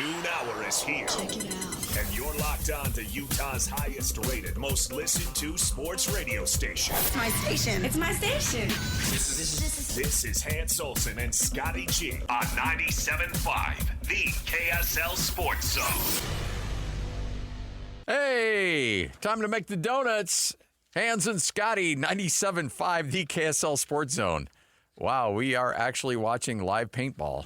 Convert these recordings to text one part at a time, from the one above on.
noon hour is here. Check it out. And you're locked on to Utah's highest rated, most listened to sports radio station. It's my station. It's my station. This is Hans Olsen and Scotty G on 97.5, the KSL Sports Zone. Hey, time to make the donuts. Hans and Scotty, 97.5, the KSL Sports Zone. Wow, we are actually watching live paintball.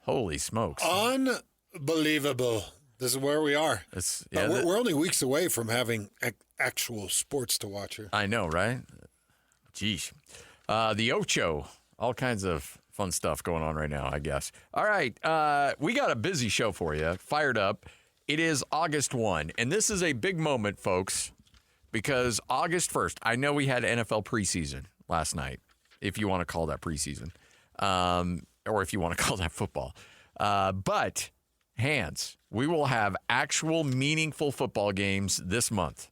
Holy smokes. Unbelievable. This is where we are. We're only weeks away from having actual sports to watch here. I know, right? Geesh. The Ocho, all kinds of fun stuff going on right now, I guess. All right, we got a busy show for you, fired up. It is August 1, and this is a big moment, folks, because August 1st, I know we had NFL preseason last night, if you want to call that preseason, or if you want to call that football. But, Hans, we will have actual meaningful football games this month.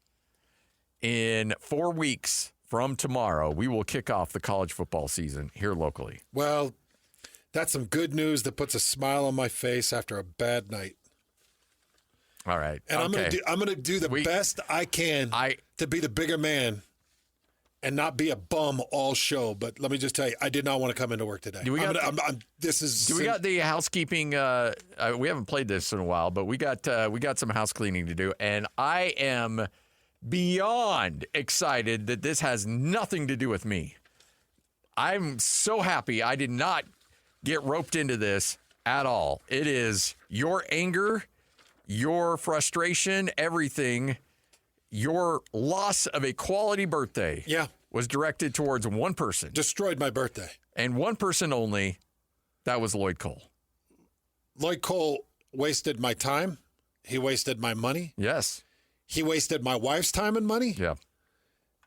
In 4 weeks from tomorrow, we will kick off the college football season here locally. Well, that's some good news that puts a smile on my face after a bad night. All right. And okay. I'm gonna do the best I can to be the bigger man and not be a bum all show. But let me just tell you, I did not want to come into work today. We got the housekeeping? We haven't played this in a while, but we got some house cleaning to do, and I am beyond excited that this has nothing to do with me. I'm so happy I did not get roped into this at all. It is your anger, your frustration, everything, your loss of a quality birthday was directed towards one person. Destroyed my birthday. And one person only. That was Lloyd Cole. Lloyd Cole wasted my time. He wasted my money. Yes. He wasted my wife's time and money. Yeah.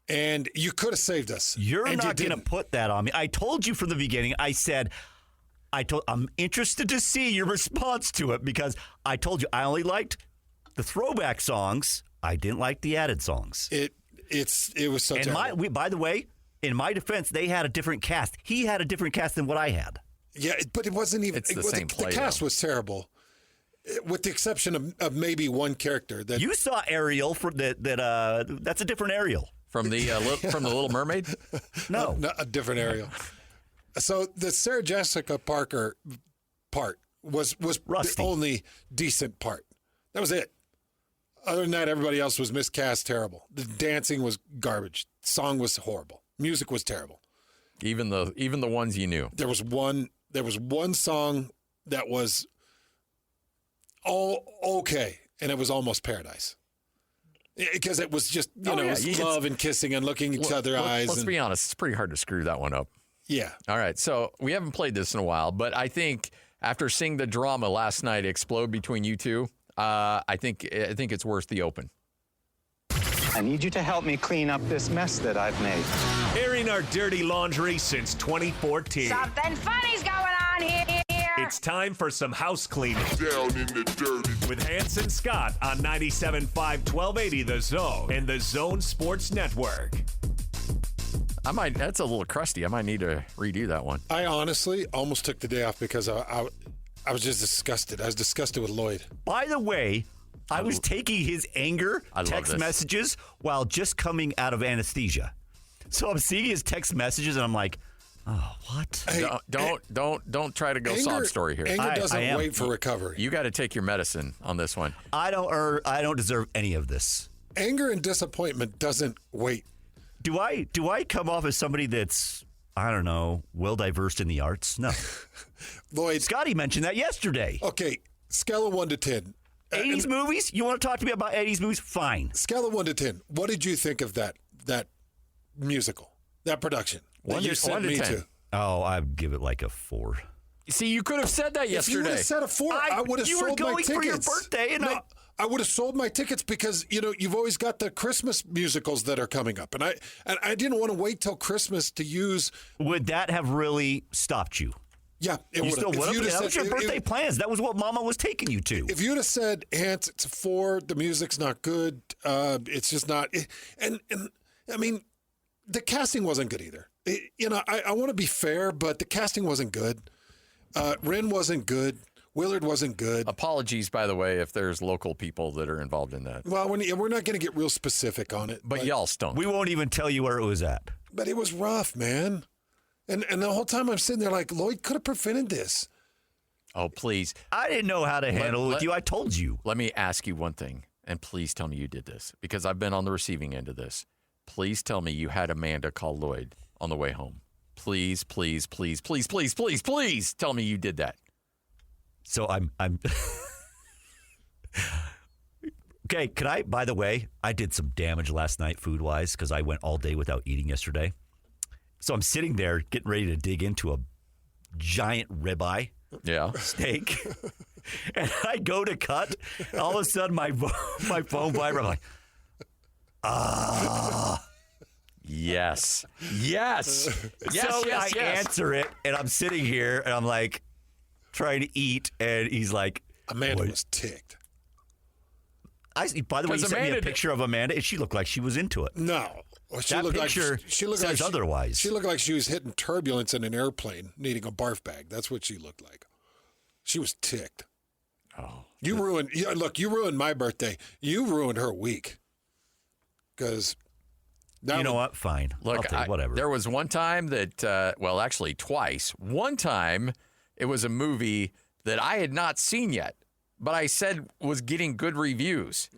And you could have saved us. You're not going to put that on me. I told you from the beginning, I'm interested to see your response to it because I told you I only liked the throwback songs. I didn't like the added songs. It was so terrible. By the way, in my defense, they had a different cast. He had a different cast than what I had. Yeah, but it wasn't even. It's the same play. The cast was terrible, with the exception of maybe one character. That you saw Ariel that's a different Ariel from the Little Mermaid. No, a different Ariel. So the Sarah Jessica Parker part was the only decent part. That was it. Other than that, everybody else was miscast terrible. The dancing was garbage. The song was horrible. Music was terrible. Even the ones you knew. There was one song that was all okay, and it was Almost Paradise. Because it was just, love and kissing and looking each other eyes. Let's be honest, it's pretty hard to screw that one up. Yeah. All right, so we haven't played this in a while, but I think after seeing the drama last night explode between you two, I think it's worth the open. I need you to help me clean up this mess that I've made. Airing our dirty laundry since 2014. Something funny's going on here. It's time for some house cleaning. Down in the dirty. With Hans and Scott on 97.5 1280 The Zone and The Zone Sports Network. That's a little crusty. I might need to redo that one. I honestly almost took the day off because I was just disgusted. I was disgusted with Lloyd. By the way, I was taking his anger text messages while just coming out of anesthesia. So I'm seeing his text messages and I'm like, oh, what? Hey, don't try to go sob story here. Anger doesn't wait for recovery. You got to take your medicine on this one. I don't deserve any of this. Anger and disappointment doesn't wait. Do I come off as somebody that's, I don't know, well-diversed in the arts? No. Lloyd. Scotty mentioned that yesterday. Okay, scale of 1 to 10. 80s movies? You want to talk to me about 80s movies? Fine. Scale of 1 to 10. What did you think of that musical, that production? One to 10. Oh, I'd give it like a 4. See, you could have said that yesterday. If you would have said a 4, I would have sold my tickets. You were going for your birthday, and I would have sold my tickets because you've always got the Christmas musicals that are coming up, and I didn't want to wait till Christmas to use. Would that have really stopped you? Yeah, it would. Still would have. That was your birthday plans. That was what Mama was taking you to. If you'd have said, "Hans, it's a 4. The music's not good. It's just not." And I mean, the casting wasn't good either. I want to be fair, but the casting wasn't good. Ren wasn't good. Willard wasn't good. Apologies, by the way, if there's local people that are involved in that. Well, we're not going to get real specific on it. But y'all stunk. We won't even tell you where it was at. But it was rough, man. And the whole time I'm sitting there like, Lloyd could have prevented this. Oh, please. I didn't know how to handle it with you. I told you. Let me ask you one thing, and please tell me you did this, because I've been on the receiving end of this. Please tell me you had Amanda call Lloyd on the way home. Please, please, please, please, please, please, please tell me you did that. So I'm okay. Could I? By the way, I did some damage last night food wise because I went all day without eating yesterday. So I'm sitting there getting ready to dig into a giant ribeye steak, and I go to cut. And all of a sudden, my phone vibrates. I'm like, Yes. Yes. So I answer it, and I'm sitting here, and I'm like trying to eat, and he's like, Amanda was ticked. By the way, you sent me a picture of Amanda, and she looked like she was into it. No. Well, That picture says otherwise. She looked like she was hitting turbulence in an airplane, needing a barf bag. That's what she looked like. She was ticked. Oh. You ruined my birthday. You ruined her week. Because you know what? Fine. Look, I'll take whatever. There was one time that, actually twice. One time, it was a movie that I had not seen yet, but I said was getting good reviews.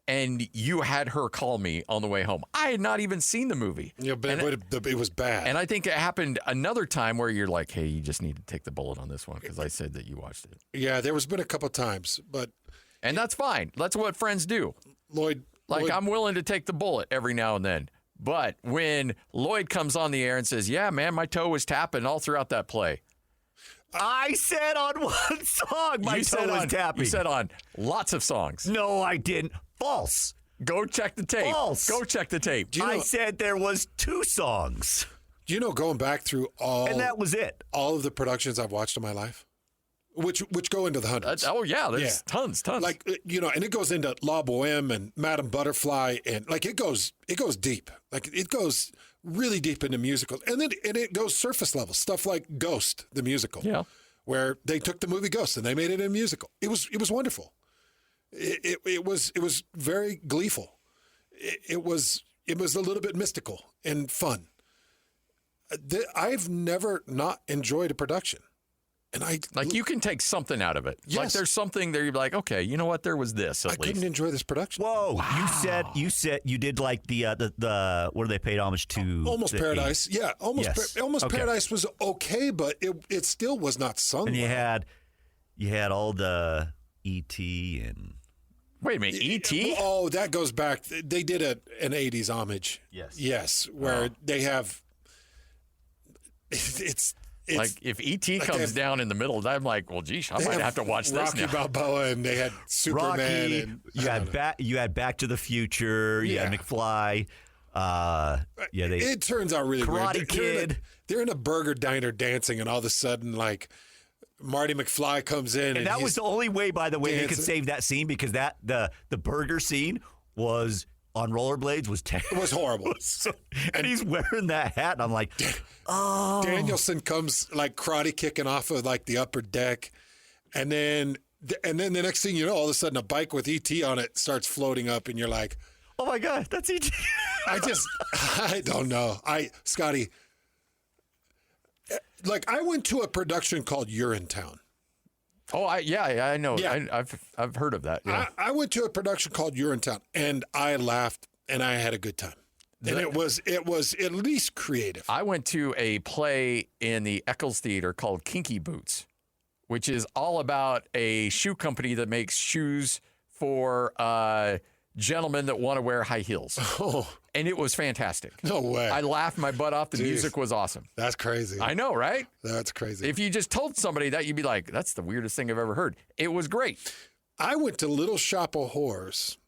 And you had her call me on the way home. I had not even seen the movie. Yeah, but it was bad. And I think it happened another time where you're like, hey, you just need to take the bullet on this one because I said that you watched it. Yeah, there was been a couple times, but... And that's fine. That's what friends do. Lloyd... I'm willing to take the bullet every now and then. But when Lloyd comes on the air and says, yeah, man, my toe was tapping all throughout that play. I said on one song my toe was tapping. You said on lots of songs. No, I didn't. False. Go check the tape. False. Go check the tape. I said there was 2 songs. Do you know, going back through all... And that was it. All of the productions I've watched in my life, which go into the hundreds. There's tons. Like, and it goes into La Boheme and Madame Butterfly, and like it goes deep. Like it goes really deep into musicals, and it goes surface level stuff like Ghost, the musical. Yeah, where they took the movie Ghost and they made it a musical. It was wonderful. It was very gleeful. It was a little bit mystical and fun. I've never not enjoyed a production. And you can take something out of it. Yes. Like there's something there you'd be like, okay, you know what? There was this at I least. couldn't enjoy this production. Whoa! Wow. You said you did like the what do they paid homage to? Almost Paradise. Yeah, Almost Okay. Paradise was okay, but it still was not sung. And well. you had all the E.T. and wait a minute, E.T. Oh, that goes back. They did an '80s homage. Yes, where they have. It's like if E.T. comes down in the middle, I'm like, well, geez, I might have to watch this now. Rocky Balboa, and they had Superman. Rocky, and you had Back to the Future. You had McFly. It turns out really Karate weird. Kid. They're in a burger diner dancing, and all of a sudden, like Marty McFly comes in, and that was the only way, by the way, dancing. they could save that scene because the burger scene was. On rollerblades was terrible. It was horrible. And he's wearing that hat, and I'm like, oh. Danielson comes like karate kicking off of like the upper deck, and then the next thing you know, all of a sudden a bike with ET on it starts floating up, and you're like, oh my God, that's ET. I don't know. Scotty, like I went to a production called Urinetown. Oh, I know. Yeah. I've heard of that. Yeah. I went to a production called Urinetown, and I laughed, and I had a good time. And it was at least creative. I went to a play in the Eccles Theater called Kinky Boots, which is all about a shoe company that makes shoes for gentlemen that want to wear high heels. Oh. And it was fantastic. No way. I laughed my butt off. The music was awesome. That's crazy. I know, right? That's crazy. If you just told somebody that, you'd be like, that's the weirdest thing I've ever heard. It was great. I went to Little Shop of Horrors.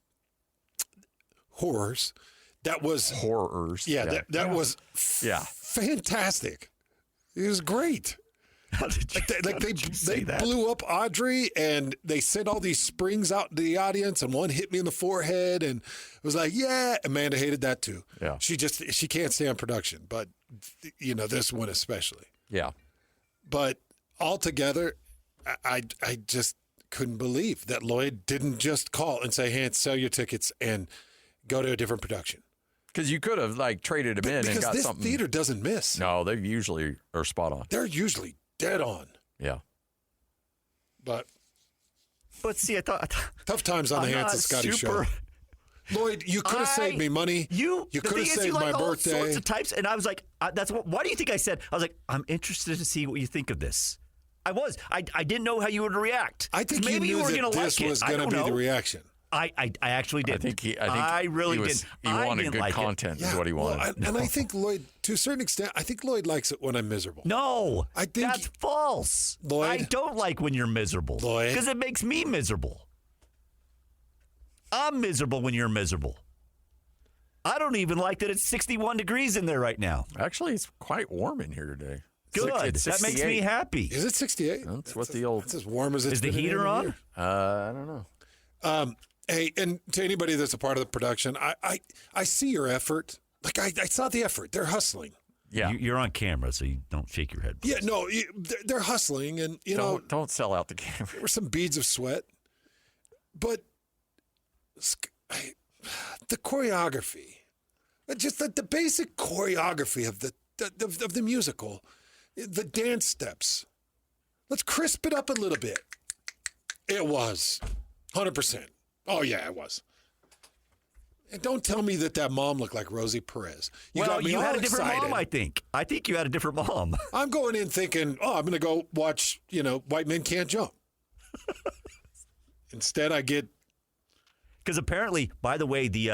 That was... Horrors. Yeah, that was fantastic. It was great. How did you they blew up Audrey, and they sent all these springs out to the audience, and one hit me in the forehead, and it was like, yeah. Amanda hated that too. Yeah, she can't stand production, but this one especially. Yeah, but altogether, I just couldn't believe that Lloyd didn't just call and say, "Hey, sell your tickets and go to a different production." Because you could have traded him in and got this something. theater doesn't miss. No, they usually are spot on. They're usually dead on. Yeah. But see, I thought tough times on the Hans and Scotty show. Lloyd, you could have saved me money. You could have saved my birthday. Sorts of types, and I was like, why do you think I said? I was like, I'm interested to see what you think of this. I was. I didn't know how you would react. I think maybe you were going to like it. This was going to be the reaction. I actually did. I really did. He wanted good content is what he wanted. And I think Lloyd, to a certain extent, I think Lloyd likes it when I'm miserable. No, I think that's false. Lloyd, I don't like when you're miserable. Lloyd, because it makes me miserable. I'm miserable when you're miserable. I don't even like that it's 61 degrees in there right now. Actually, it's quite warm in here today. Good. That makes me happy. Is it 68? That's what the old. It's as warm as it's Is the heater on? I don't know. Hey, and to anybody that's a part of the production, I see your effort. Like I saw the effort. They're hustling. Yeah, you're on camera, so you don't shake your head. Please. Yeah, no, they're hustling, and don't sell out the camera. There were some beads of sweat, but the choreography, just the basic choreography of the musical, the dance steps. Let's crisp it up a little bit. It was 100%. Oh yeah, it was. And don't tell me that mom looked like Rosie Perez. You had a different mom, I think. I think you had a different mom. I'm going in thinking, I'm going to go watch, White Men Can't Jump. Instead, I get. Because apparently, by the way, the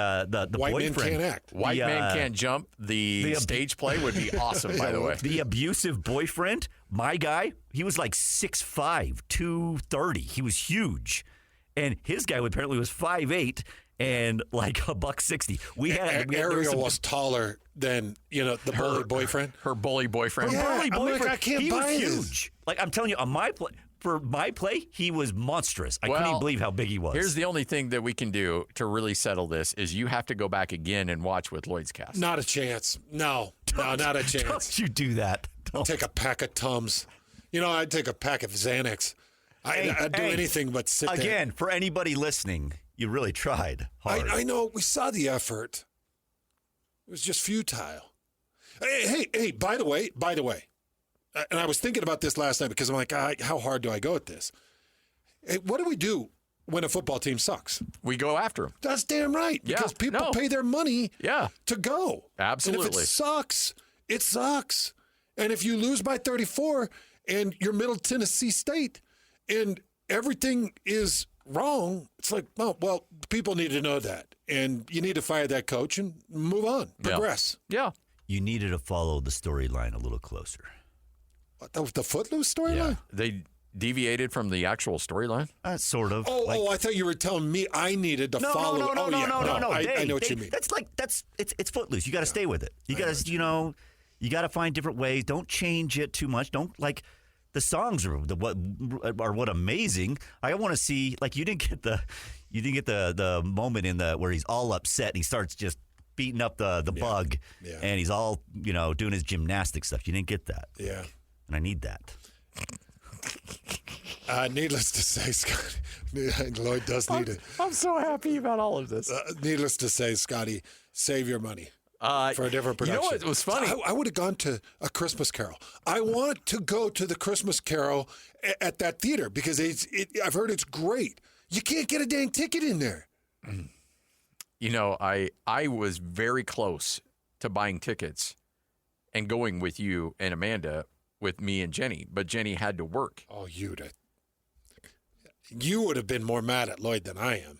White boyfriend. Men Can't Act. White Man Can't Jump. The stage play would be awesome, by the way. The abusive boyfriend, my guy, he was like 6'5", 230. He was huge. And his guy apparently was 5'8", and like $160. Ariel was taller than the bully boyfriend. Her bully boyfriend. Bully boyfriend. I can't buy was this. huge. Like I'm telling you, on my play, for my play, he was monstrous. I couldn't even believe how big he was. Here's the only thing that we can do to really settle this is you have to go back again and watch with Lloyd's cast. Not a chance. No, not a chance. Don't you do that. Don't. Take a pack of Tums. I'd take a pack of Xanax. I'd do anything but sit there. Again, for anybody listening, you really tried hard. I know. We saw the effort. It was just futile. Hey, by the way, and I was thinking about this last night because I'm like, how hard do I go at this? Hey, what do we do when a football team sucks? We go after them. That's damn right. Because people pay their money to go. Absolutely. And if it sucks, it sucks. And if you lose by 34 and you're Middle Tennessee State and everything is wrong, it's like, well, people need to know that. And you need to fire that coach and move on, progress. Yeah. You needed to follow the storyline a little closer. What, the Footloose storyline? Yeah. They deviated from the actual storyline? Sort of. I thought you were telling me I needed to follow. No. I know what you mean. It's Footloose. You got to stay with it. You got to, you got to find different ways. Don't change it too much. Don't the songs are what amazing. I want to see you didn't get the moment in where he's all upset and he starts just beating up the bug and he's all doing his gymnastic stuff. You didn't get that. Yeah. And I need that. Needless to say, Scotty, Lloyd does need it. I'm so happy about all of this. Needless to say, Scotty, save your money for a different production. You know what was funny? I would have gone to A Christmas Carol. I want to go to the Christmas Carol at that theater because I've heard it's great. You can't get a dang ticket in there. I was very close to buying tickets and going with you and Amanda with me and Jenny, but Jenny had to work. Oh, you would have been more mad at Lloyd than I am.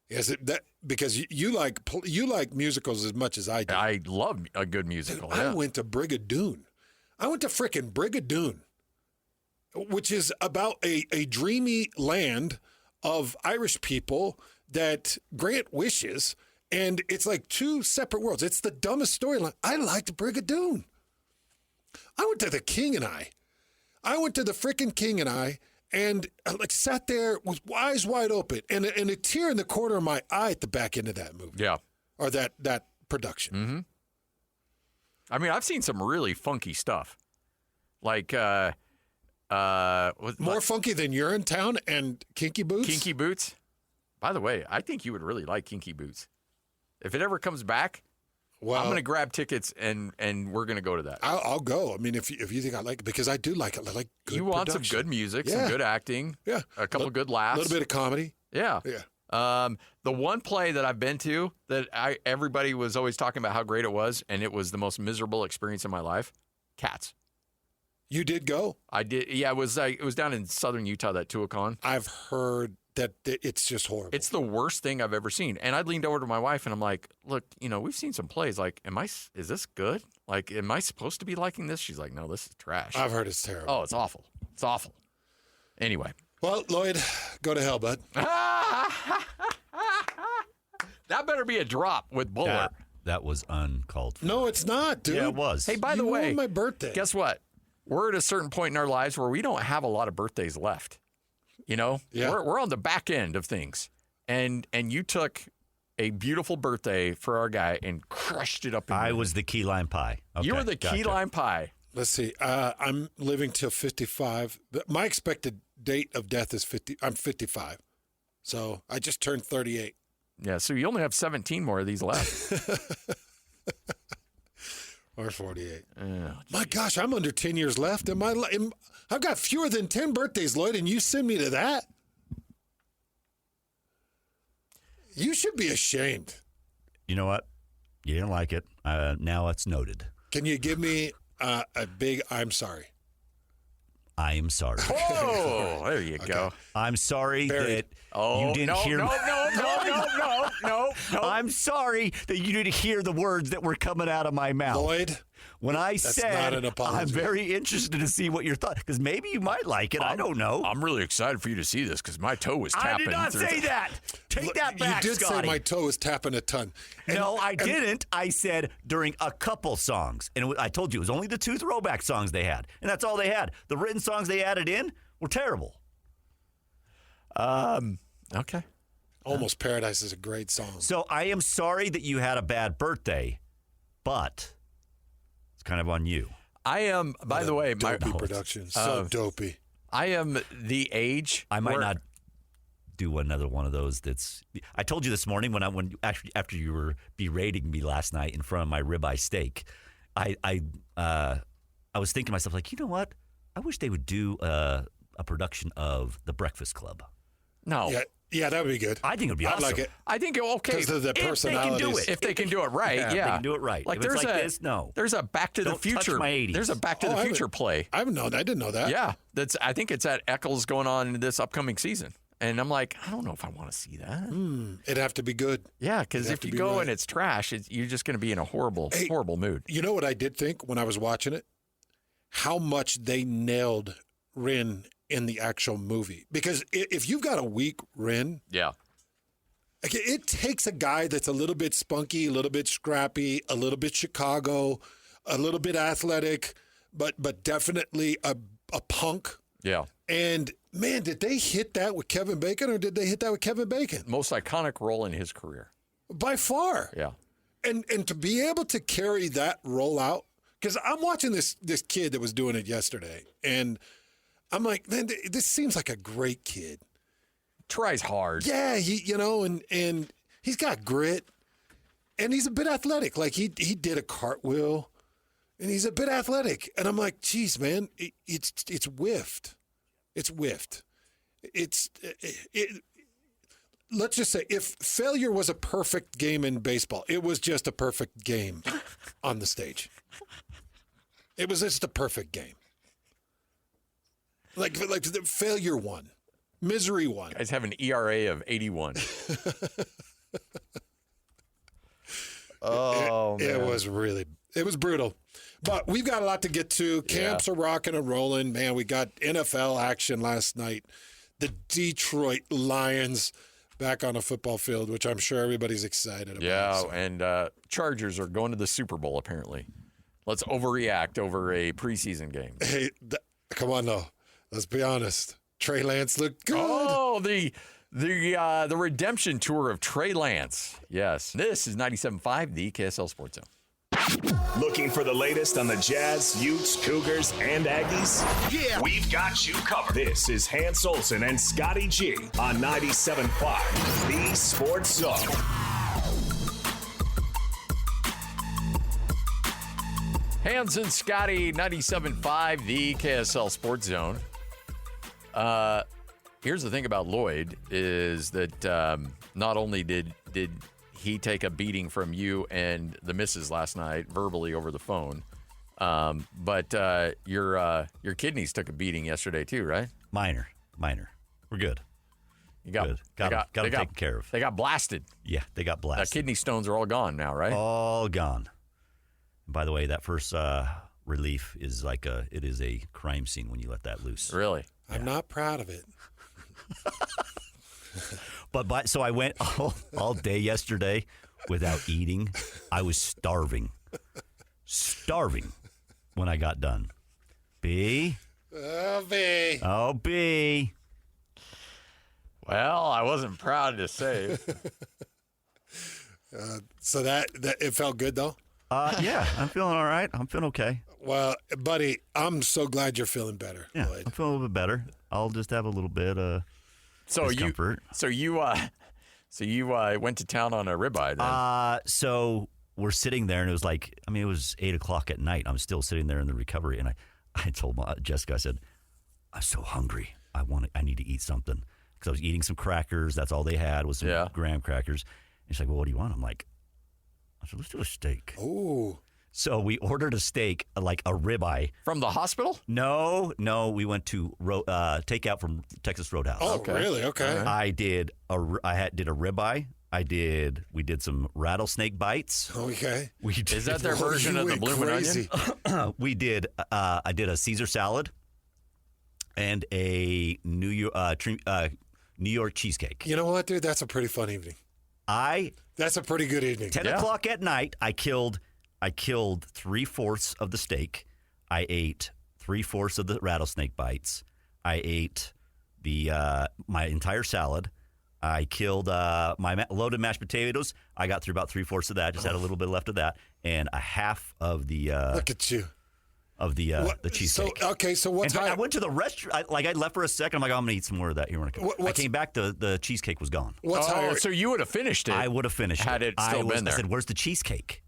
Is it that because you like musicals as much as I do? I love a good musical. Dude, I went to Brigadoon. I went to frickin' Brigadoon, which is about a dreamy land of Irish people that grant wishes, and it's like two separate worlds. It's the dumbest storyline. I liked Brigadoon. I went to The King and I. I went to the frickin' King and I, and sat there with eyes wide open and a tear in the corner of my eye at the back end of that movie. Yeah. Or that production. Mm-hmm. I mean, I've seen some really funky stuff. Like More funky than Urinetown and Kinky Boots? Kinky Boots. By the way, I think you would really like Kinky Boots. If it ever comes back, Well, I'm going to grab tickets and we're going to go to that. I'll go. I mean, if you think I like it, because I do like it. I like good You want production. some good music, Yeah. some good acting, Yeah. a couple good laughs. A little bit of comedy. Yeah. Yeah. The one play that I've been to that everybody was always talking about how great it was, and it was the most miserable experience in my life, Cats. You did go? I did. Yeah, it was down in southern Utah, that Tuacahn. I've heard that it's just horrible. It's the worst thing I've ever seen. And I leaned over to my wife and I'm like, look, we've seen some plays. Like, is this good? Like, am I supposed to be liking this? She's like, no, this is trash. I've heard it's terrible. Oh, it's awful. It's awful. Anyway. Well, Lloyd, go to hell, bud. That better be a drop with Buller. That was uncalled for. No, it's not, dude. Yeah, it was. Hey, by the You way, ruined my birthday. Guess what? We're at a certain point in our lives where we don't have a lot of birthdays left. Yeah. We're on the back end of things. And you took a beautiful birthday for our guy and crushed it up. I was the key lime pie. Okay, you were the key gotcha. lime pie. Let's see. I'm living till 55. My expected date of death is 50. I'm 55. So I just turned 38. Yeah, so you only have 17 more of these left. Or 48. Oh, My gosh, I'm under 10 years left. I've got fewer than 10 birthdays, Lloyd, and you send me to that? You should be ashamed. You know what? You didn't like it. Now it's noted. Can you give me a big I'm sorry? I am sorry. Oh, there you go. I'm sorry Buried. that you didn't hear. No. I'm sorry that you didn't hear the words that were coming out of my mouth. Lloyd, when I that's said, not an apology. I'm very interested to see what your thought, because maybe you might like it. I don't know. I'm really excited for you to see this because my toe was tapping. I did not say that. Take that back, you did Scotty. say my toe was tapping a ton. No, I didn't. I said during a couple songs. And I told you it was only the 2 throwback songs they had. And that's all they had. The written songs they added in were terrible. Okay. Almost Paradise is a great song. So I am sorry that you had a bad birthday, but it's kind of on you. I am, by the way, Dopey production. So dopey. I am the age. I might not do another one of those. I told you this morning after you were berating me last night in front of my ribeye steak, I was thinking to myself, like, you know what? I wish they would do a production of The Breakfast Club. No. Yeah, that would be good. I think it would be awesome. I'd like it. I think okay. Because of the personalities. If they can do it right, Yeah, yeah. if they can do it right. Like If it's there's like a this, no. There's a Back to the Don't touch Future. my 80s. There's a Back to the Future play. I didn't know that. Yeah, I think it's at Eccles going on in this upcoming season, and I'm like, I don't know if I want to see that. It'd have to be good. Yeah, because It'd have if to you be go right. and it's trash, you're just going to be in a horrible mood. You know what I did think when I was watching it? How much they nailed Rin in the actual movie. Because if you've got a weak Rin, Yeah. okay, it takes a guy that's a little bit spunky, a little bit scrappy, a little bit Chicago, a little bit athletic, but definitely a punk. Yeah. And man, did they hit that with Kevin Bacon or did they hit that with Kevin Bacon? Most iconic role in his career. By far. Yeah. And to be able to carry that role out, because I'm watching this kid that was doing it yesterday, and I'm like, man, this seems like a great kid. Tries hard. Yeah, and he's got grit, and he's a bit athletic. Like he did a cartwheel, and he's a bit athletic. And I'm like, geez, man, it's whiffed. It's whiffed. Let's just say, if failure was a perfect game in baseball, it was just a perfect game on the stage. It was just a perfect game. Like the failure won. Misery won. Guys have an ERA of 81. Oh, man. It was brutal. But we've got a lot to get to. Camps are rocking and rolling. Man, we got NFL action last night. The Detroit Lions back on a football field, which I'm sure everybody's excited about. Yeah, So, and Chargers are going to the Super Bowl, apparently. Let's overreact over a preseason game. hey, come on, though. Let's be honest. Trey Lance looked good. Oh, the redemption tour of Trey Lance. Yes. This is 97.5, the KSL Sports Zone. Looking for the latest on the Jazz, Utes, Cougars, and Aggies? Yeah. We've got you covered. This is Hans Olsen and Scotty G on 97.5, the Sports Zone. Hans and Scotty, 97.5, the KSL Sports Zone. Here's the thing about Lloyd is that not only did he take a beating from you and the missus last night verbally over the phone, but your kidneys took a beating yesterday too, right? Minor. We're good. You got good. Got them taken care of. They got blasted. Yeah, they got blasted. Kidney stones are all gone now, right? All gone. By the way, that first relief is it is a crime scene when you let that loose. Really? I'm not proud of it. So I went all day yesterday without eating. I was starving when I got done. B. Oh, B. Well, I wasn't proud to say. So that it felt good though. Yeah, I'm feeling all right. I'm feeling okay. Well, buddy, I'm so glad you're feeling better. Yeah, Lloyd. I'm feeling a little bit better. I'll just have a little bit of discomfort. So you went to town on a ribeye then? So we're sitting there, and it was it was 8:00 at night. I'm still sitting there in the recovery, and I told Jessica, I said, I'm so hungry. I need to eat something because I was eating some crackers. That's all they had was some graham crackers. And she's like, well, what do you want? I said, let's do a steak. Ooh. So we ordered a steak, like a ribeye. From the hospital? No. We went to takeout from Texas Roadhouse. Oh, okay. Really? Okay. Right. I did a ribeye. We did some rattlesnake bites. Okay. Is that their version of the bloomin' onion? We did. I did a Caesar salad and a New York cheesecake. You know what, dude? That's a pretty fun evening. That's a pretty good evening. 10 o'clock at night, I killed 3/4 of the steak. I ate 3/4 of the rattlesnake bites. I ate my entire salad. I killed my loaded mashed potatoes. I got through about 3/4 of that. Just had a little bit left of that, and a half of the. Look at you. Of the cheesecake. So what's higher? I went to the restaurant. I left for a second. I'm like, I'm going to eat some more of that here when I come. I came back. The cheesecake was gone. What's higher? So you would have finished it. I would have finished had it still been there. I said, "Where's the cheesecake?"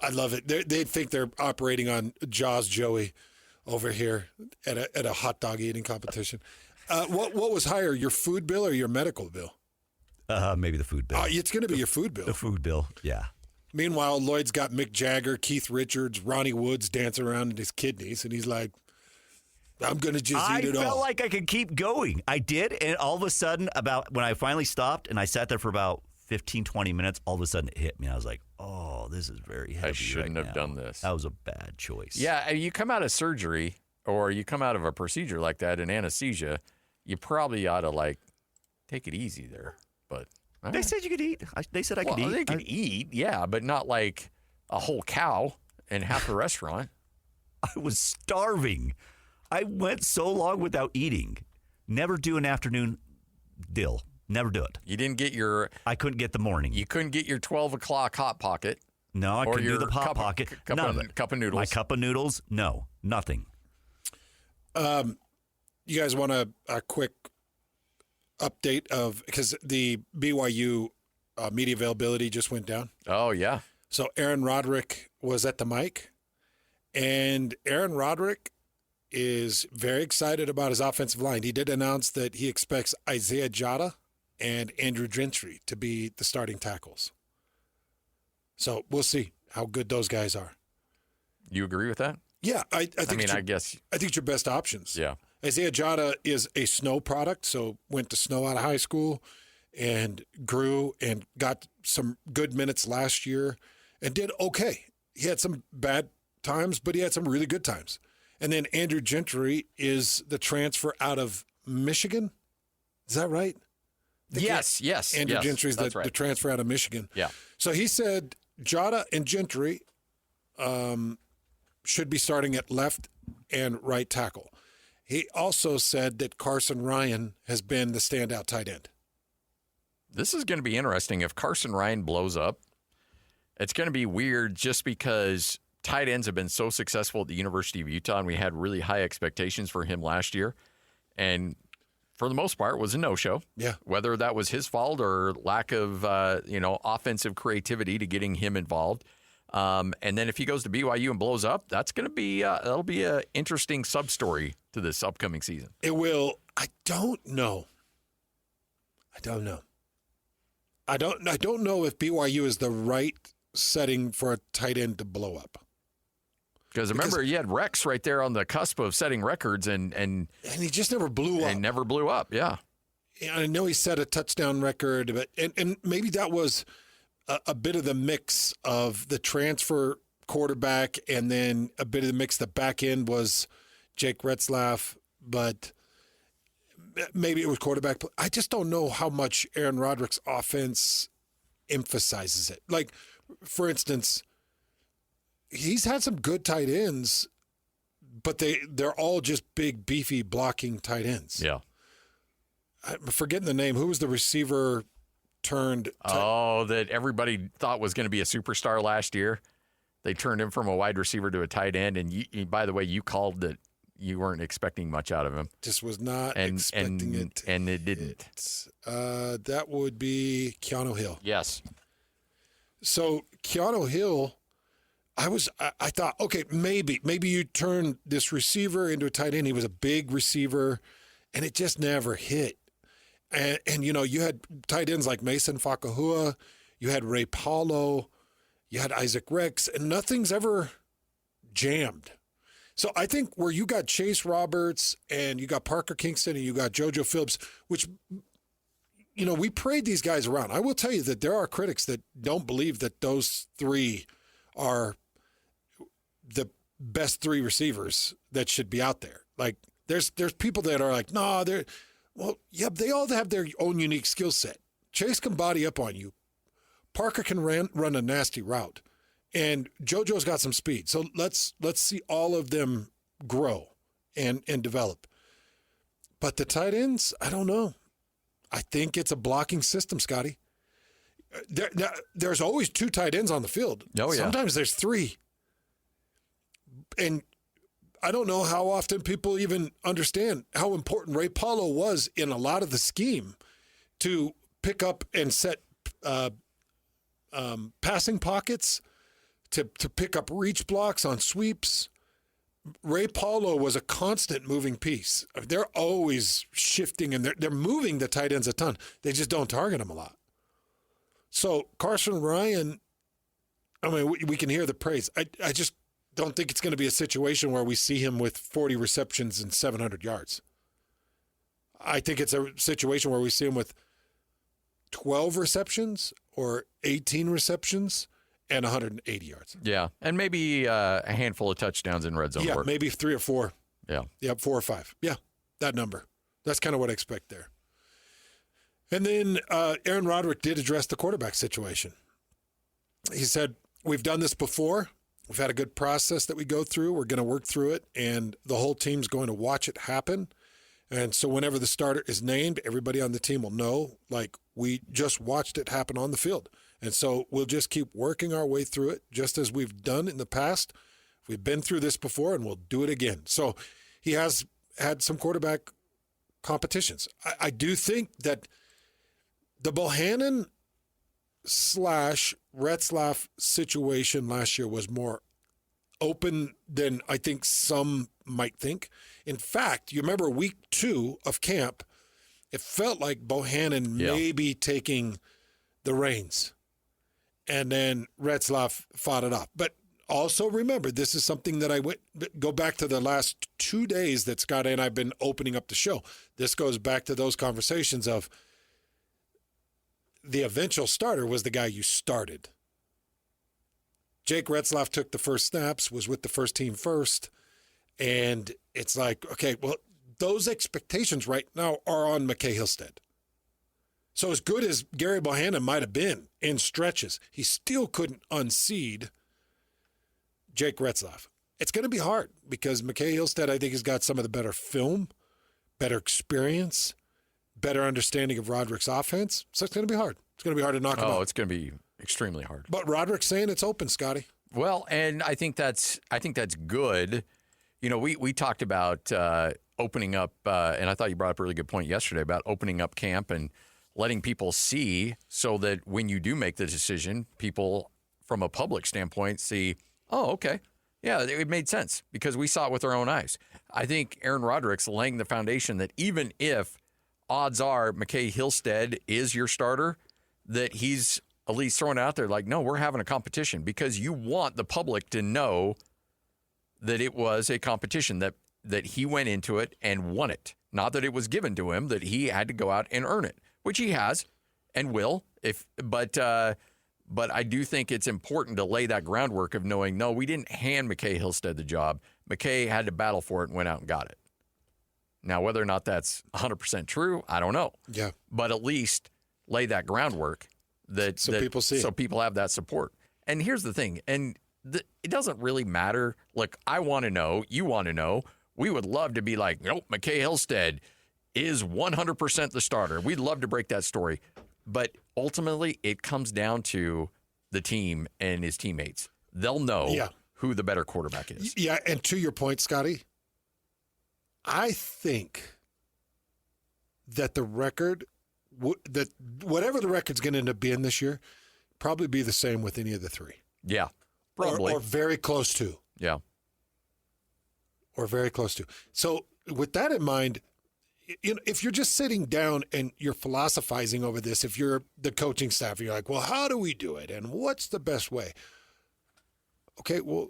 I love it. They think they're operating on Jaws Joey over here at a hot dog eating competition. What was higher, your food bill or your medical bill? Maybe the food bill. It's going to be your food bill. The food bill, yeah. Meanwhile, Lloyd's got Mick Jagger, Keith Richards, Ronnie Woods dancing around in his kidneys, and he's like, I'm going to just eat it all. I felt like I could keep going. I did, and all of a sudden, when I finally stopped, and I sat there for about 15, 20 minutes, all of a sudden it hit me. I was like, oh, this is very heavy. I shouldn't have done this. That was a bad choice. Yeah, you come out of surgery or you come out of a procedure like that in anesthesia, you probably ought to, take it easy there. But they said you could eat. They said I could eat. They could eat, yeah, but not like a whole cow in half the restaurant. I was starving. I went so long without eating. Never do an afternoon dill. Never do it. You didn't get I couldn't get the morning. You couldn't get your 12 o'clock Hot Pocket. No, I couldn't do the Hot Pocket. None of it. Cup of noodles. My cup of noodles, no, nothing. You guys want a quick update because the BYU media availability just went down? Oh, yeah. So Aaron Roderick was at the mic, and Aaron Roderick is very excited about his offensive line. He did announce that he expects Isaiah Jota and Andrew Gentry to be the starting tackles. So we'll see how good those guys are. You agree with that? Yeah, I think. I guess. I think it's your best options. Yeah. Isaiah Jota is a Snow product, so went to Snow out of high school and grew and got some good minutes last year and did okay. He had some bad times, but he had some really good times. And then Andrew Gentry is the transfer out of Michigan. Is that right? Yes. Andrew Gentry's the transfer out of Michigan. Yeah. So he said Jota and Gentry should be starting at left and right tackle. He also said that Carson Ryan has been the standout tight end. This is going to be interesting if Carson Ryan blows up. It's going to be weird just because tight ends have been so successful at the University of Utah, and we had really high expectations for him last year. And for the most part, was a no-show. Yeah. Whether that was his fault or lack of, offensive creativity to getting him involved. And then if he goes to BYU and blows up, that's going to be that'll be an interesting sub-story to this upcoming season. It will. I don't know. I don't know if BYU is the right setting for a tight end to blow up. Because remember, you had Rex right there on the cusp of setting records, and he just never blew up. And never blew up, yeah. I know he set a touchdown record, but and maybe that was a bit of the mix of the transfer quarterback, and then a bit of the mix. The back end was Jake Retzlaff, but maybe it was quarterback. I just don't know how much Aaron Roderick's offense emphasizes it. Like, for instance, he's had some good tight ends, but they're all just big, beefy, blocking tight ends. Yeah. I'm forgetting the name. Who was the receiver turned? That everybody thought was going to be a superstar last year. They turned him from a wide receiver to a tight end, and you, by the way, you called that you weren't expecting much out of him. Just was not expecting it. And it didn't. That would be Keanu Hill. Yes. So Keanu Hill, I thought, okay, maybe you turn this receiver into a tight end. He was a big receiver, and it just never hit. And you had tight ends like Mason Fakahua, you had Ray Paulo, you had Isaac Rex, and nothing's ever jammed. So I think where you got Chase Roberts and you got Parker Kingston and you got JoJo Phillips, which, we parade these guys around. I will tell you that there are critics that don't believe that those three are the best three receivers that should be out there. Like, there's people that are like, no, they all have their own unique skill set. Chase can body up on you. Parker can run a nasty route. And JoJo's got some speed. So let's see all of them grow and develop. But the tight ends, I don't know. I think it's a blocking system, Scotty. There's always two tight ends on the field. Oh, yeah. Sometimes there's three. And I don't know how often people even understand how important Ray Paulo was in a lot of the scheme to pick up and set passing pockets, to pick up reach blocks on sweeps. Ray Paulo was a constant moving piece. They're always shifting, and they're moving the tight ends a ton. They just don't target them a lot. So Carson Ryan, I mean, we can hear the praise. I just don't think it's going to be a situation where we see him with 40 receptions and 700 yards. I think it's a situation where we see him with 12 receptions or 18 receptions and 180 yards. Yeah, and maybe a handful of touchdowns in red zone work. Maybe 3 or 4. Yeah. Yeah, 4 or 5. Yeah, that number. That's kind of what I expect there. And then Aaron Roderick did address the quarterback situation. He said, we've done this before. We've had a good process that we go through. We're going to work through it, and the whole team's going to watch it happen. And so whenever the starter is named, everybody on the team will know, like, we just watched it happen on the field. And so we'll just keep working our way through it, just as we've done in the past. We've been through this before, and we'll do it again. So he has had some quarterback competitions. I do think that the Bohannon / Retzlaff situation last year was more open than I think some might think. In fact, you remember week 2 of camp, it felt like Bohannon may be taking the reins. And then Retzlaff fought it off. But also remember, this is something that go back to the last 2 days that Scott and I have been opening up the show. This goes back to those conversations of the eventual starter was the guy you started. Jake Retzlaff took the first snaps, was with the first team first. And it's like, okay, well, those expectations right now are on McKay Hillstead. So as good as Gary Bohannon might have been in stretches, he still couldn't unseat Jake Retzlaff. It's going to be hard because McKay Hillstead, I think, has got some of the better film, better experience, better understanding of Roderick's offense. So it's going to be hard. It's going to be hard to knock him out. It's going to be Extremely hard. But Roderick's saying it's open, Scotty. Well, and I think that's good. You know, we talked about opening up, and I thought you brought up a really good point yesterday about opening up camp and letting people see so that when you do make the decision, people from a public standpoint see, oh, okay, yeah, it made sense because we saw it with our own eyes. I think Aaron Roderick's laying the foundation that even if odds are McKay Hillstead is your starter, that he's at least throwing it out there like, no, we're having a competition because you want the public to know that it was a competition, that he went into it and won it. Not that it was given to him, that he had to go out and earn it, which he has and will. But I do think it's important to lay that groundwork of knowing, no, we didn't hand McKay Hillstead the job. McKay had to battle for it and went out and got it. Now, whether or not that's 100% true, I don't know. Yeah. But at least lay that groundwork people see so it. people have that support. And here's the thing, and it doesn't really matter. Look, I want to know, you want to know. We would love to be like, nope, McKay Hillstead is 100% the starter. We'd love to break that story. But ultimately, it comes down to the team and his teammates. They'll know who the better quarterback is. Yeah, and to your point, Scotty, I think that the record, that whatever the record's going to end up being this year, probably be the same with any of the three. Yeah, probably. Or very close to. Yeah. Or very close to. So with that in mind, you know, if you're just sitting down and you're philosophizing over this, if you're the coaching staff, you're like, well, how do we do it? And what's the best way? Okay, well,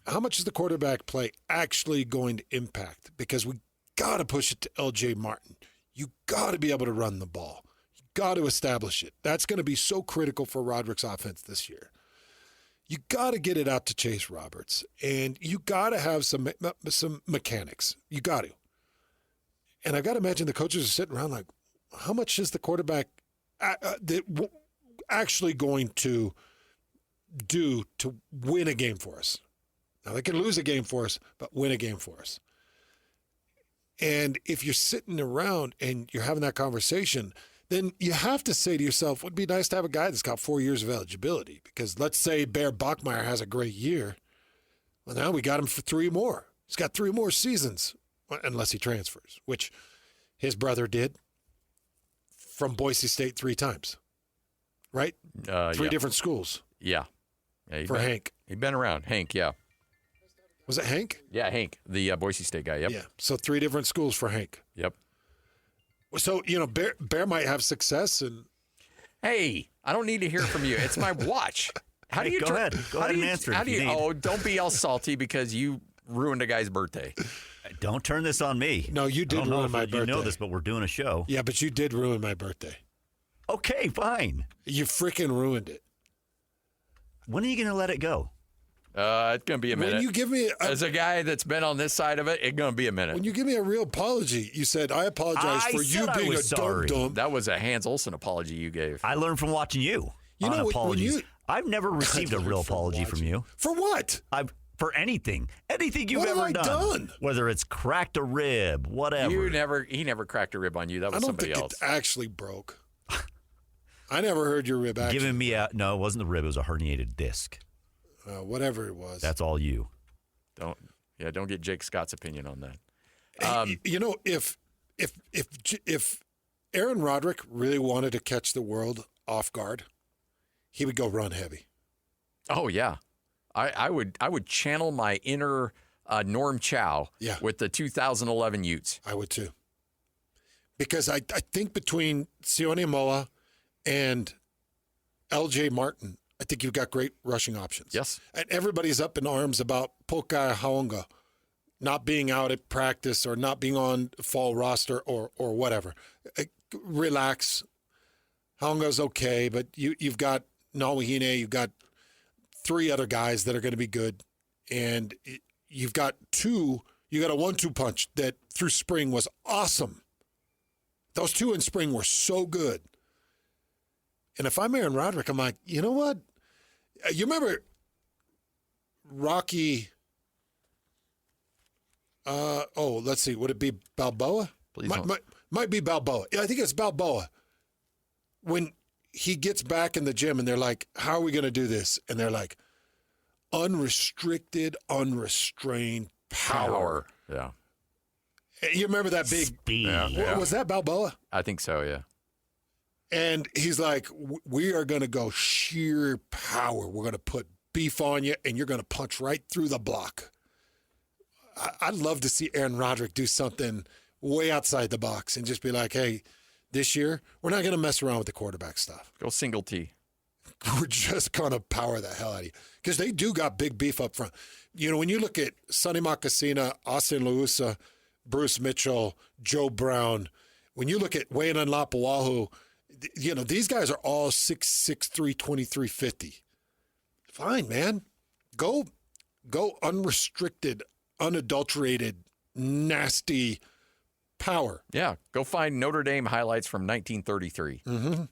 how much is the quarterback play actually going to impact? Because we got to push it to L.J. Martin. You got to be able to run the ball. You got to establish it. That's going to be so critical for Roderick's offense this year. You got to get it out to Chase Roberts, and you got to have some mechanics. You got to. And I've got to imagine the coaches are sitting around like, how much is the quarterback actually going to do to win a game for us? Now, they can lose a game for us, but win a game for us. And if you're sitting around and you're having that conversation, then you have to say to yourself, it would be nice to have a guy that's got 4 years of eligibility. Because let's say Bear Bachmeier has a great year. Well, now we got him for 3 more. He's got 3 more seasons, unless he transfers, which his brother did from Boise State 3 times. Right? 3 different schools. Yeah. For Hank. He'd been around. Hank, yeah. Was it Hank? Yeah, Hank, the Boise State guy, yep. Yeah, so 3 different schools for Hank. Yep. So, you know, Bear might have success. And hey, I don't need to hear from you. It's my watch. How do you go ahead and answer it. Oh, don't be all salty because you ruined a guy's birthday. Don't turn this on me. No, you did ruin my birthday. You know this, but we're doing a show. Yeah, but you did ruin my birthday. Okay, fine. You freaking ruined it. When are you going to let it go? It's going to be a minute. When you give me as a guy that's been on this side of it, it's going to be a minute. When you give me a real apology, you said, I apologize for you being a dum-dum. That was a Hans Olsen apology you gave. I learned from watching you. You know, apologies. I've never received a real apology from you. For what? For anything. Anything you've what ever have I done. Whether it's cracked a rib, whatever. He never cracked a rib on you. That was somebody else. I don't think it actually broke. I never heard your rib actually. Giving me no, it wasn't the rib. It was a herniated disc. Whatever it was. That's all you. Don't get Jake Scott's opinion on that. You know, if Aaron Roderick really wanted to catch the world off guard, he would go run heavy. Oh yeah, I would channel my inner Norm Chow with the 2011 Utes. I would too, because I think between Sione Moa and L.J. Martin, I think you've got great rushing options. Yes. And everybody's up in arms about Pokai Haonga not being out at practice or not being on fall roster or whatever. Relax. Haonga's okay, but you've got Nawahine, you've got 3 other guys that are going to be good. And you've got a 1-2 punch that through spring was awesome. Those 2 in spring were so good. And if I'm Aaron Roderick, I'm like, you know what? You remember Rocky, let's see, would it be Balboa? Please might be Balboa. Yeah, I think it's Balboa. When he gets back in the gym, and they're like, how are we going to do this? And they're like, unrestricted, unrestrained power. Yeah. You remember that big speed? Yeah. Was that Balboa? I think so, yeah. And he's like, we are going to go sheer power. We're going to put beef on you, and you're going to punch right through the block. I'd love to see Aaron Roderick do something way outside the box and just be like, hey, this year, we're not going to mess around with the quarterback stuff. Go single T. We're just going to power the hell out of you. Because they do got big beef up front. You know, when you look at Sonny Makasina, Austin Leusa, Bruce Mitchell, Joe Brown, when you look at Wayne Lapuahu, you know, these guys are all 6'3", 2350. Fine, man. Go unrestricted, unadulterated, nasty power. Yeah, go find Notre Dame highlights from 1933. Mm-hmm.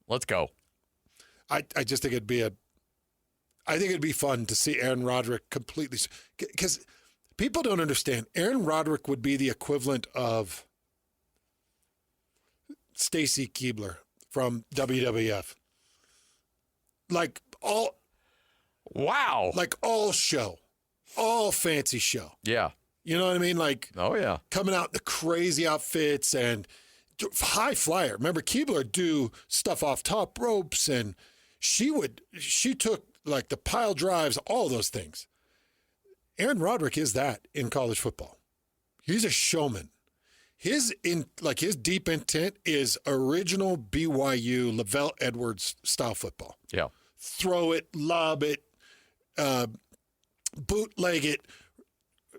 Let's go. I just think it'd be fun to see Aaron Roderick completely, because people don't understand. Aaron Roderick would be the equivalent of Stacy Keibler from WWF. Like all show, all fancy show. Yeah. You know what I mean? Like, oh yeah, coming out in the crazy outfits and high flyer. Remember, Keibler do stuff off top ropes, and she took like the pile drives, all those things. Aaron Roderick is that in college football. He's a showman. His deep intent is original BYU Lavelle Edwards style football. Yeah. Throw it, lob it, bootleg it,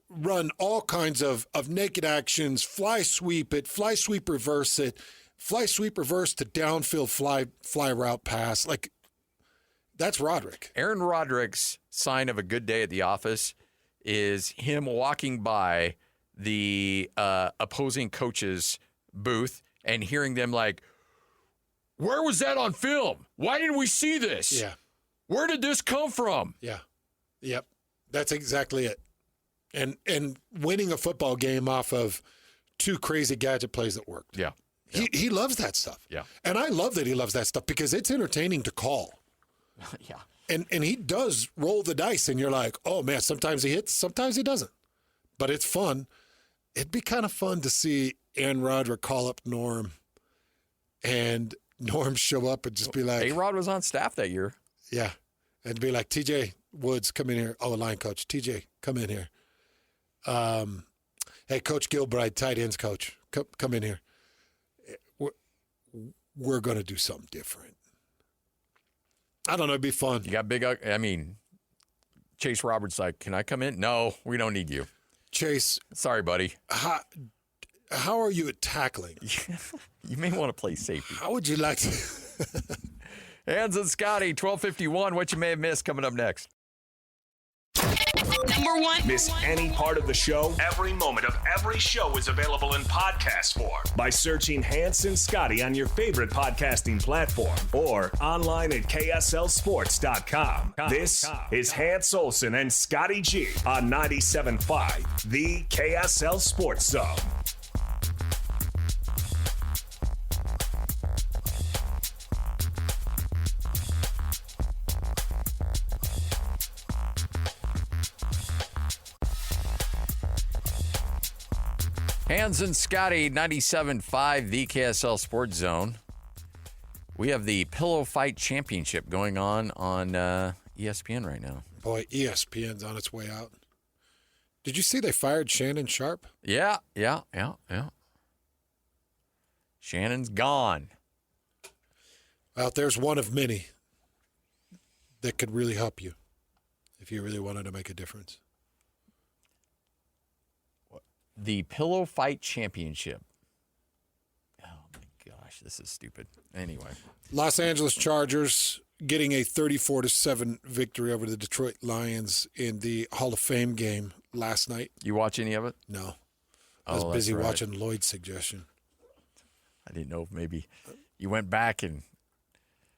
run all kinds of naked actions, fly sweep it, fly sweep reverse it, fly sweep reverse to downfield fly route pass. Like, that's Roderick. Aaron Roderick's sign of a good day at the office is him walking by the opposing coach's booth and hearing them like, where was that on film? Why didn't we see this? Yeah. Where did this come from? Yeah. Yep. That's exactly it. And winning a football game off of two crazy gadget plays that worked. Yeah. He loves that stuff. Yeah. And I love that he loves that stuff because it's entertaining to call. Yeah. And he does roll the dice, and you're like, oh, man, sometimes he hits, sometimes he doesn't. But it's fun. It'd be kind of fun to see Aaron Roderick call up Norm and Norm show up and just be like, A-Rod was on staff that year. yeah. And be like, TJ Woods, come in here. Oh, line coach. TJ, come in here. Hey, Coach Gilbride, tight ends coach, come in here. We're going to do something different. I don't know. It'd be fun. You got Chase Roberts like, can I come in? No, we don't need you. Chase. Sorry, buddy. How are you at tackling? You may want to play safety. How would you like to? Hans and Scotty, 12:51. What you may have missed coming up next. Number one. Miss any part of the show? Every moment of every show is available in podcast form by searching Hans and Scotty on your favorite podcasting platform or online at KSLSports.com. This is Hans Olsen and Scotty G on 97.5, the KSL Sports Zone. Hans and Scotty, 97.5, the KSL Sports Zone. We have the Pillow Fight Championship going on ESPN right now. Boy, ESPN's on its way out. Did you see they fired Shannon Sharp? Yeah. Shannon's gone. Well, there's one of many that could really help you if you really wanted to make a difference. The Pillow Fight Championship. Oh, my gosh. This is stupid. Anyway. Los Angeles Chargers getting a 34-7 victory over the Detroit Lions in the Hall of Fame game last night. You watch any of it? No. I was busy watching Lloyd's suggestion. I didn't know if maybe you went back and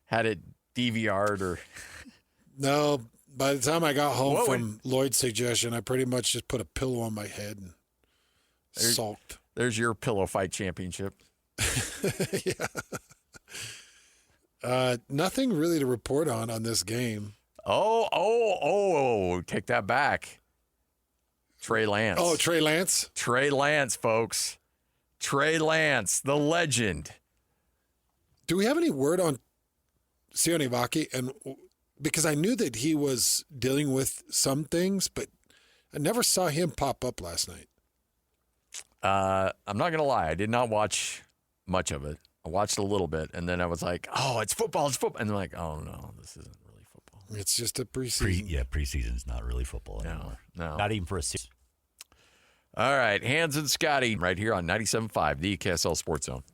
had it DVR'd or... No. By the time I got home from Lloyd's suggestion, I pretty much just put a pillow on my head and sulked. There's your Pillow Fight Championship. Yeah. Nothing really to report on this game. Take that back. Trey Lance. Oh, Trey Lance? Trey Lance, folks. Trey Lance, the legend. Do we have any word on Sione Vaki? And because I knew that he was dealing with some things, but I never saw him pop up last night. I'm not going to lie. I did not watch much of it. I watched a little bit, and then I was like, oh, it's football. And they're like, oh, no, this isn't really football. It's just a preseason. Preseason's not really football anymore. No. Not even for a season. All right, Hans and Scotty right here on 97.5, the KSL Sports Zone.